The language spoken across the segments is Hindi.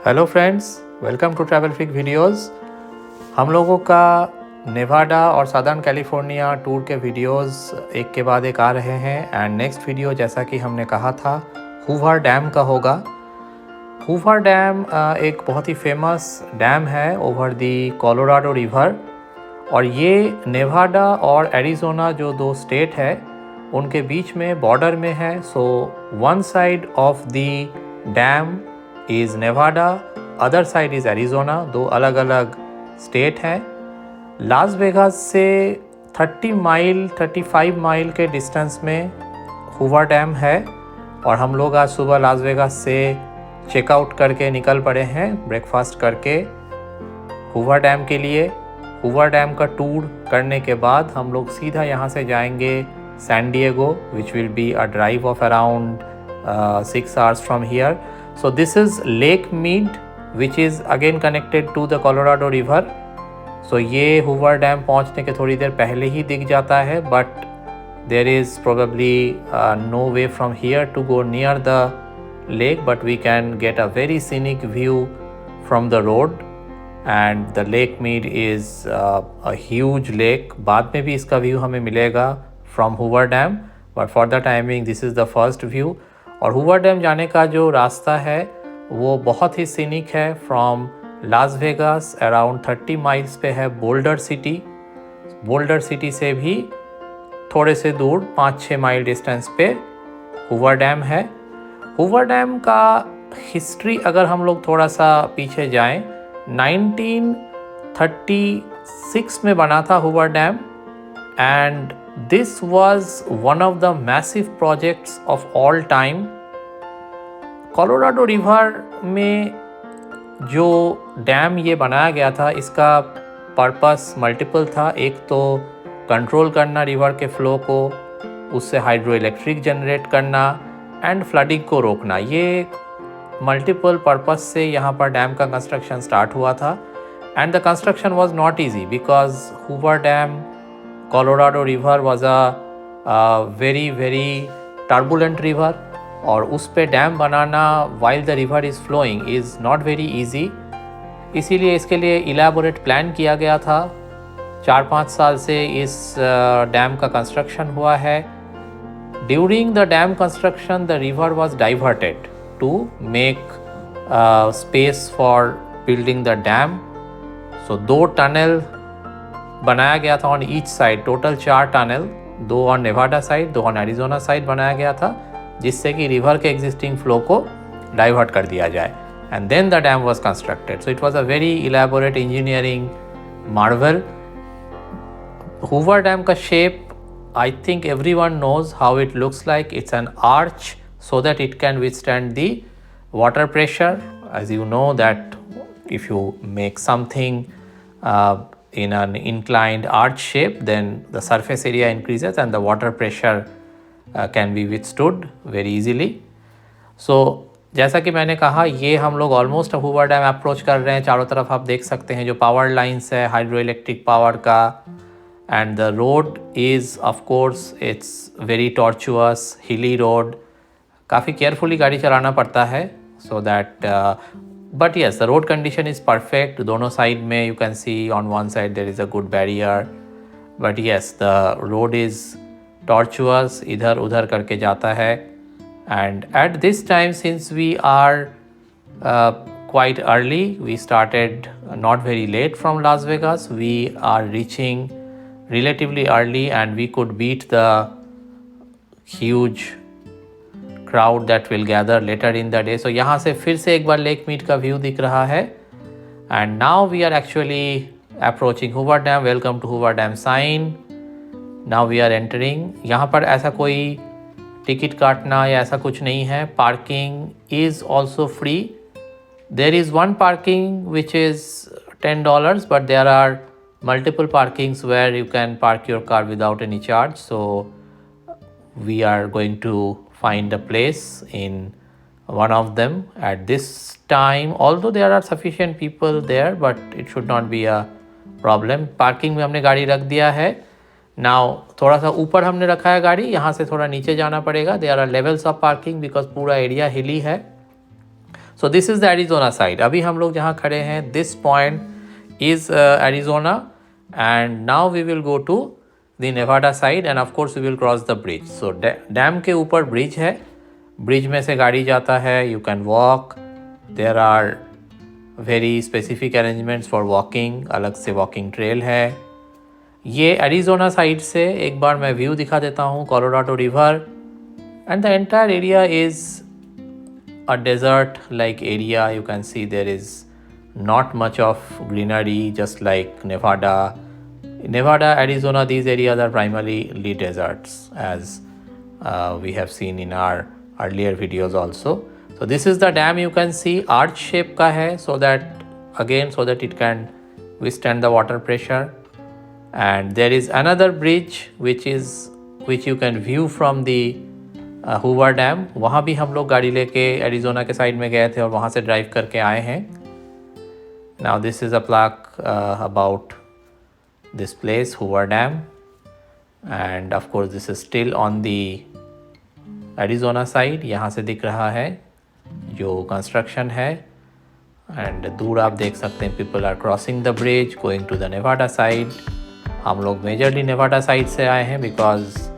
Hello friends, welcome to TravelFreak videos. हम लोगों का नेवाडा और सदर्न कैलिफोर्निया टूर के वीडियोस एक के बाद एक आ रहे हैं एंड नेक्स्ट वीडियो जैसा कि हमने कहा था हूवर डैम का होगा। हूवर डैम एक बहुत ही फेमस डैम है ओवर दी कोलोराडो रिवर और ये नेवाडा और एरिज़ोना जो दो स्टेट है उनके बीच में बॉर्डर में है। So one side of the dam is Nevada, other side is Arizona, दो अलग अलग स्टेट हैं। लास वेगास से 35 माइल के डिस्टेंस में हूवर डैम है और हम लोग आज सुबह लास वेगास से चेकआउट करके निकल पड़े हैं ब्रेकफास्ट करके हूवर डैम के लिए। हूवर डैम का टूर करने के बाद हम लोग सीधा यहाँ से जाएंगे San Diego, which will be a drive of around 6 hours from here. So this is Lake Mead, which is again connected to the Colorado River. So ये हूवर डैम पहुँचने के थोड़ी देर पहले ही दिख जाता है, but there is probably no way from here to go near the lake, but we can get a very scenic view from the road. And the Lake Mead is a huge lake. बाद में भी इसका व्यू हमें मिलेगा from Hoover dam, but for the timing this is the first view. और हूवर डैम जाने का जो रास्ता है वो बहुत ही सीनिक है। From Las Vegas around 30 miles पे है बोल्डर सिटी। बोल्डर सिटी से भी थोड़े से दूर 5-6 माइल डिस्टेंस पे हूवर डैम है। हूवर डैम का हिस्ट्री अगर हम लोग थोड़ा सा पीछे जाएं, 1936 में बना था Hoover dam and this was one of the massive projects of all time. Colorado river में जो डैम ये बनाया गया था इसका पर्पस मल्टीपल था। एक तो कंट्रोल करना रिवर के फ्लो को, उससे हाइड्रोइलेक्ट्रिक जनरेट करना एंड फ्लडिंग को रोकना। ये मल्टीपल पर्पस से यहाँ पर डैम का कंस्ट्रक्शन स्टार्ट हुआ था and the construction was not easy because Hoover dam Colorado river was a very turbulent river और उस पे dam banana while the river is following is not very easy. इसीलिए इसके लिए इलेबोरेट प्लान किया गया था। 4-5 साल से इस डैम का कंस्ट्रक्शन हुआ है। During the dam construction the river was diverted to make space for building the dam. So 2 tunnel बनाया गया था on each side, total 4 tunnel, 2 on Nevada side, 2 on Arizona side बनाया गया था जिससे कि रिवर के एग्जिस्टिंग फ्लो को डाइवर्ट कर दिया जाए and then the dam was constructed. So it was a very elaborate engineering marvel. Hoover dam का shape I think everyone knows how it looks like. It's an arch so that it can withstand the water pressure. As you know that if you make something in an inclined arch shape, then the surface area increases and the water pressure can be withstood very easily. So जैसा कि मैंने कहा ये हम लोग ऑलमोस्ट हूवर डैम अप्रोच कर रहे हैं। चारों तरफ आप देख सकते हैं जो पावर लाइन्स है हाइड्रोइलेक्ट्रिक पावर का and the road is of course it's very tortuous हिली रोड। काफ़ी केयरफुली गाड़ी चलाना पड़ता है so that but yes, the road condition is perfect. दोनों साइड में you can see on one side there is a good barrier, but yes, the road is tortuous, इधर उधर करके जाता है and at this time since we are quite early, we started not very late from Las Vegas. We are reaching relatively early and we could beat the huge crowd that will gather later in the day. So यहाँ से फिर से एक बार लेक मीड का व्यू दिख रहा है and now we are actually approaching Hoover dam. Welcome to Hoover dam sign. Now we are entering. यहाँ पर ऐसा कोई टिकट काटना या ऐसा कुछ नहीं है. Parking is also free. There is one parking which is $10 but there are multiple parkings where you can park your car without any charge. So we are going to find a place in one of them at this time, although there are sufficient people there but it should not be a problem. Parking में हमने गाड़ी रख दिया है। नाउ थोड़ा सा ऊपर हमने रखा है गाड़ी, यहाँ से थोड़ा नीचे जाना पड़ेगा। There are levels of parking because पूरा एरिया हिली है। So this is the Arizona side. अभी हम लोग जहाँ खड़े हैं, this point is Arizona, and now we will go to the Nevada side, and of course we will cross the bridge. So dam के ऊपर ब्रिज है, ब्रिज में से गाड़ी जाता है, you can walk. There are very specific arrangements for walking, अलग से walking trail है. ये एरिज़ोना साइड से एक बार मैं व्यू दिखा देता हूँ, Colorado river, and the entire area is a desert like area. You can see there is not much of greenery, just like Nevada, Arizona. These areas are primarily deserts, as we have seen in our earlier videos also. So this is the dam. You can see arch shape का है, so that it can withstand the water pressure. And there is another bridge which you can view from the Hoover Dam. वहाँ भी हम लोग गाड़ी लेके एरिज़ोना के साइड में गए थे और वहाँ से ड्राइव करके आए हैं. Now this is a plaque about this place, Hoover Dam, and of course this is still on the Arizona side. यहाँ से दिख रहा है जो कंस्ट्रक्शन है, एंड दूर आप देख सकते हैं people are crossing the bridge going to the Nevada side. हम लोग मेजरली नेवाडा साइड से आए हैं because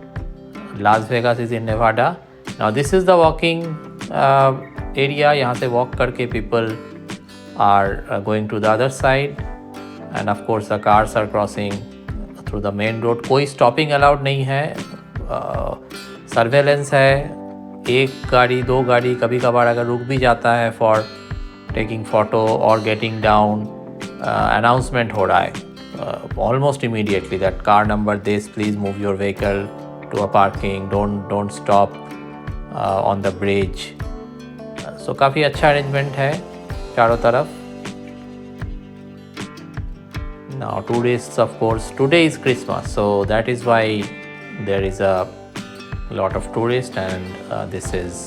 Las Vegas is in Nevada. Now this is the walking area. यहाँ से वॉक करके people are going to the other side, and of course the cars are crossing through the main road. कोई स्टॉपिंग अलाउड नहीं है, सर्वेलेंस है. एक गाड़ी, दो गाड़ी कभी कभार अगर रुक भी जाता है फॉर टेकिंग फ़ोटो और गेटिंग डाउन, अनाउंसमेंट हो रहा है almost immediately that car number this, please move your vehicle to a parking, don't stop on the bridge. So काफ़ी अच्छा अरेंजमेंट है चारों तरफ. Now tourists, of course, today is Christmas, so that is why there is a lot of tourists, and this is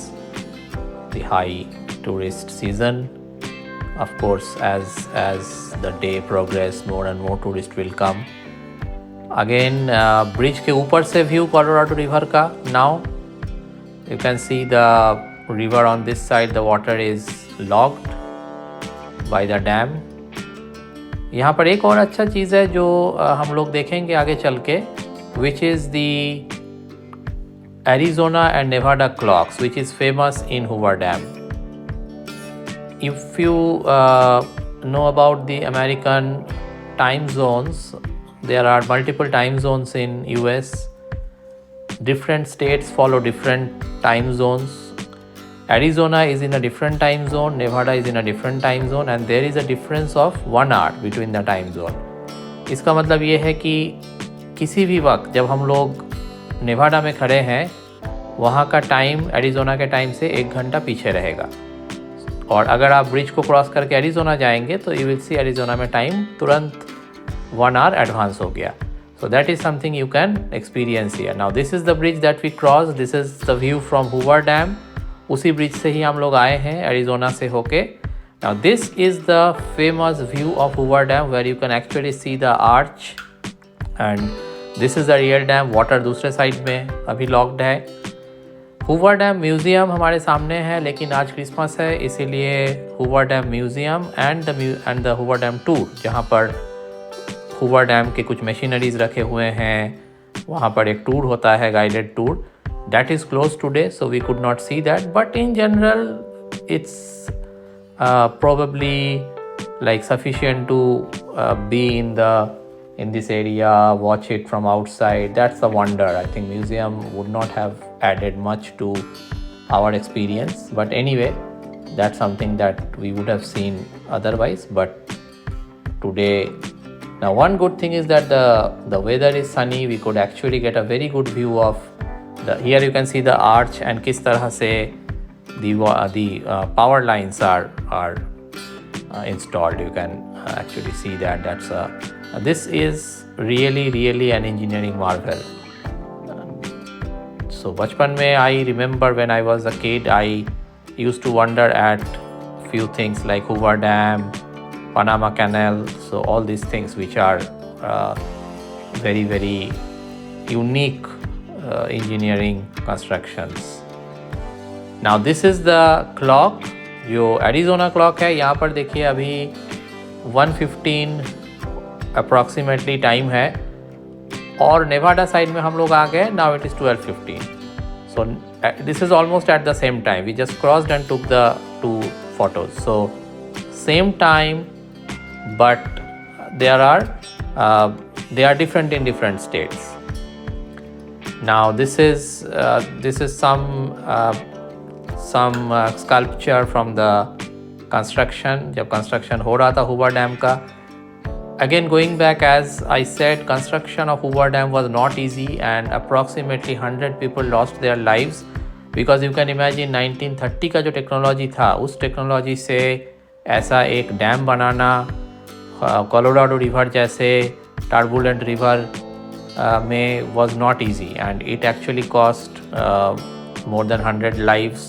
the high tourist season. Of course, as the day progress, more and more tourists will come. Again, bridge के ऊपर से view Colorado River का. Now you can see the river on this side. The water is locked by the dam. यहाँ पर एक और अच्छा चीज़ है जो हम लोग देखेंगे आगे चल के, which is the Arizona and Nevada clocks, which is famous in Hoover Dam. If you know about the American time zones, there are multiple time zones in US. Different states follow different time zones. Arizona is in a different time zone, Nevada is in a different time zone, and there is a difference of 1 hour between the time zone. इसका मतलब ये है कि किसी भी वक्त जब हम लोग नेवाडा में खड़े हैं, वहाँ का टाइम एरिज़ोना के टाइम से 1 घंटा पीछे रहेगा. और अगर आप ब्रिज को क्रॉस करके एरिज़ोना जाएंगे तो यू विल सी एरिज़ोना में टाइम तुरंत 1 आवर एडवांस हो गया. So that is something you can experience here. Now this is the bridge that we cross. This is the view from Hoover Dam. उसी ब्रिज से ही हम लोग आए हैं एरिज़ोना से होके. Now this is the famous view of Hoover Dam where you can actually see the arch, and this is the real dam. Water दूसरे साइड में अभी लॉक्ड है. हूवर डैम म्यूज़ियम हमारे सामने है, लेकिन आज क्रिसमस है इसीलिए Hoover dam museum and the Hoover dam tour, जहाँ पर हूवर डैम के कुछ मशीनरीज रखे हुए हैं, वहाँ पर एक टूर होता है, guided tour. That is close today, so we could not see that, but in general it's probably like sufficient to be in this area, watch it from outside. That's the wonder. I think museum would not have added much to our experience, but anyway, that's something that we would have seen otherwise. But today, now one good thing is that the weather is sunny. We could actually get a very good view of here you can see the arch and किस तरह से the power lines are installed. You can actually see that. This is really an engineering marvel. So बचपन में I remember when I was a kid, I used to wonder at few things like Hoover Dam, Panama Canal. So all these things which are very unique engineering constructions. Now this is the clock. जो एरिज़ोना क्लॉक है यहाँ पर देखिए अभी 1:15 अप्रॉक्सीमेटली टाइम है और नेवाडा साइड में हम लोग आ गए. Now it is 12:15. So this is almost at the same time. We just crossed and took the 2 photos. So same time, but they are different in different states. Now this is some sculpture from the construction. जब construction हो रहा था Hoover Dam का. Again going back, as I said, construction of Hoover Dam was not easy and approximately 100 people lost their lives because you can imagine 1930 का जो टेक्नोलॉजी था उस टेक्नोलॉजी से ऐसा एक डैम बनाना कोलोराडो रिवर जैसे टर्बुलेंट रिवर में was not easy and it actually cost more than 100 lives.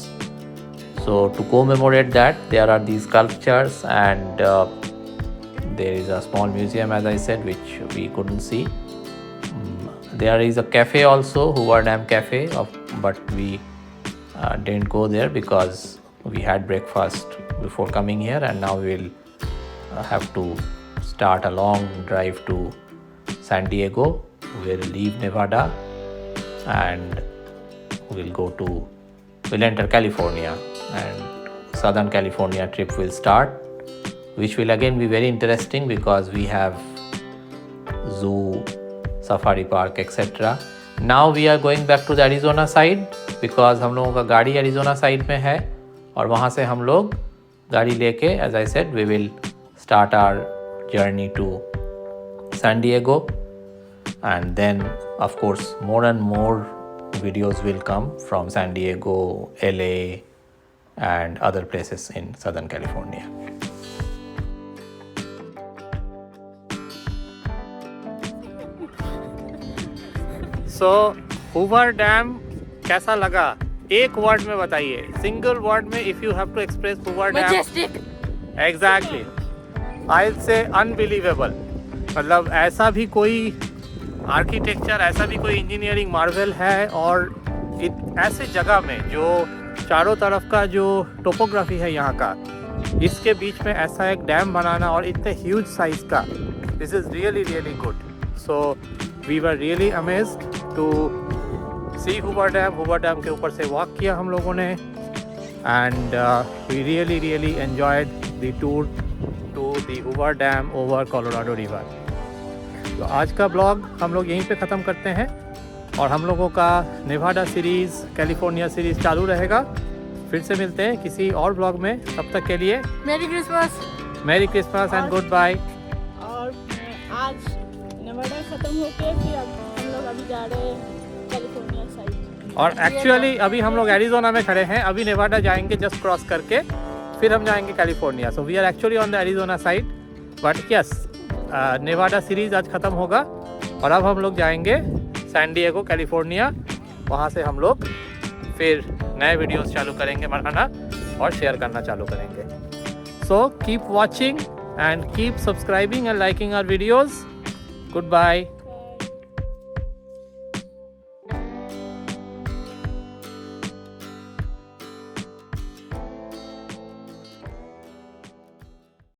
So to commemorate that, there are these sculptures and there is a small museum, as I said, which we couldn't see. There is a cafe also, Hoover Dam Cafe, but we didn't go there because we had breakfast before coming here and now we will have to start a long drive to San Diego. We'll leave Nevada and we'll enter California and Southern California trip will start, which will again be very interesting because we have zoo, safari park, etc. Now we are going back to the Arizona side because हम लोगों का गाड़ी Arizona side में है और वहाँ से हम लोग गाड़ी लेके, as I said, we will start our journey to San Diego and then of course more and more videos will come from San Diego, LA and other places in Southern California. So Hoover Dam कैसा लगा? एक वर्ड में बताइए, सिंगल वर्ड में. If you have to express Hoover Dam, Majestic. Exactly, I will say unbelievable. मतलब ऐसा भी कोई आर्किटेक्चर, ऐसा भी कोई इंजीनियरिंग मार्वल है और ऐसे जगह में जो चारों तरफ का जो टोपोग्राफी है यहाँ का, इसके बीच में ऐसा एक डैम बनाना और इतने ह्यूज साइज का, this is really really good. So we were really amazed to see Hoover Dam. Hoover Dam के ऊपर से वॉक किया हम लोगों ने and we really really enjoyed the tour to the Hoover Dam over Colorado river. तो आज का ब्लॉग हम लोग यहीं पे ख़त्म करते हैं और हम लोगों का नेवाडा सीरीज़, कैलिफोर्निया सीरीज़ चालू रहेगा. फिर से मिलते हैं किसी और ब्लॉग में. तब तक के लिए मेरी क्रिसमस एंड गुड बाय. और आज नेवाडा ख़त्म होके फिर हम लोग अभी जा रहे हैं कैलिफोर्निया साइड. और एक्चुअली अभी हम लोग एरिज़ोना में खड़े हैं. अभी नेवाडा जाएंगे जस्ट क्रॉस करके, फिर हम जाएंगे California. So we are actually on the Arizona side, but yes Nevada series आज ख़त्म होगा और अब हम लोग जाएंगे सैन डिएगो, कैलिफोर्निया. वहाँ से हम लोग फिर नए वीडियोस चालू करेंगे बनाना और शेयर करना चालू करेंगे. So keep watching and keep subscribing and liking our videos. Good bye.